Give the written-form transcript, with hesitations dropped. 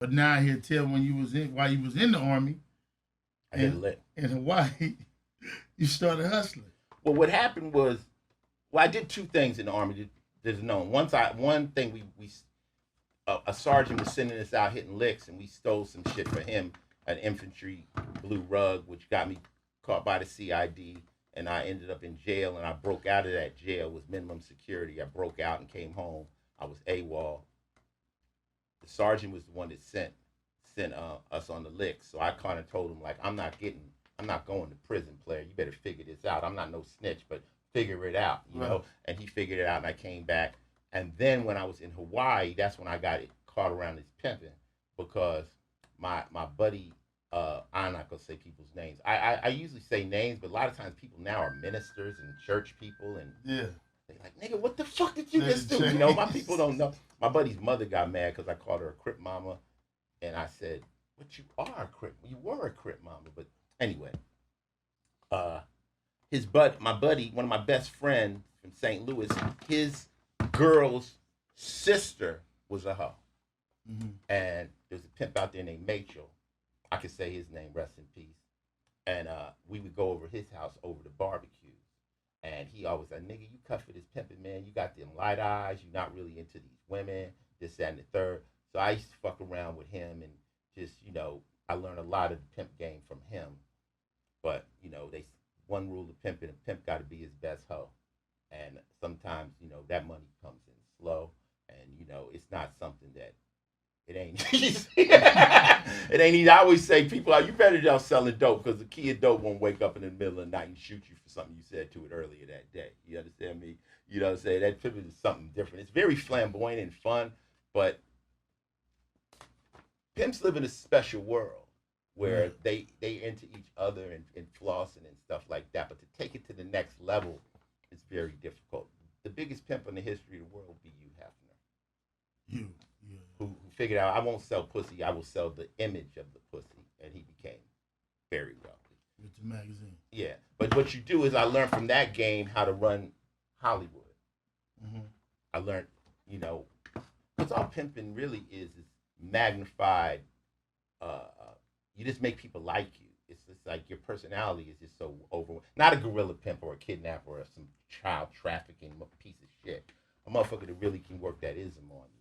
But now I hear tell when you was in while you was in the army I hit a lick. in Hawaii, you started hustling. Well, what happened was, well, I did two things in the army. There's known. One thing we a sergeant was sending us out hitting licks, and we stole some shit for him, an infantry blue rug, which got me caught by the CID, and I ended up in jail, and I broke out of that jail with minimum security. I broke out and came home. I was AWOL. The sergeant was the one that sent us on the licks, so I kind of told him, like, I'm not going to prison, player. You better figure this out. I'm not no snitch, but figure it out, you know. And he figured it out, and I came back. And then when I was in Hawaii, that's when I got it caught around as pimping, because my buddy, I'm not gonna say people's names. I usually say names, but a lot of times people now are ministers and church people, and yeah, they're like, nigga, what the fuck did you just do? You know, my people don't know. My buddy's mother got mad because I called her a crip mama, and I said, "But you are a crip. You were a crip mama." But anyway, my buddy, one of my best friends from St. Louis, his girl's sister was a hoe. Mm-hmm. And there's a pimp out there named Mitchell. I could say his name, rest in peace. And we would go over his house over the barbecue. And he always said, nigga, you cut for this pimping, man. You got them light eyes. You're not really into these women, this, that, and the third. So I used to fuck around with him and just, you know, I learned a lot of the pimp game from him. But, you know, one rule of pimping, a pimp got to be his best hoe. And sometimes, you know, that money comes in slow. And, you know, it's not something that, it ain't easy. It ain't easy. I always say, people, you better just selling dope, because the key of dope won't wake up in the middle of the night and shoot you for something you said to it earlier that day. You understand me? You know what I'm saying? That pimping is something different. It's very flamboyant and fun, but pimps live in a special world where they into each other and flossing and stuff like that. But to take it to the next level, it's very difficult. The biggest pimp in the history of the world would be Hugh Hefner. Who figured out, I won't sell pussy, I will sell the image of the pussy. And he became very wealthy. With the magazine. Yeah. But what you do is, I learned from that game how to run Hollywood. Mm-hmm. I learned, you know, because all pimping really is magnified. You just make people like you. It's just like your personality is just so overwhelming. Not a gorilla pimp or a kidnapper or some child trafficking piece of shit. A motherfucker that really can work that ism on you.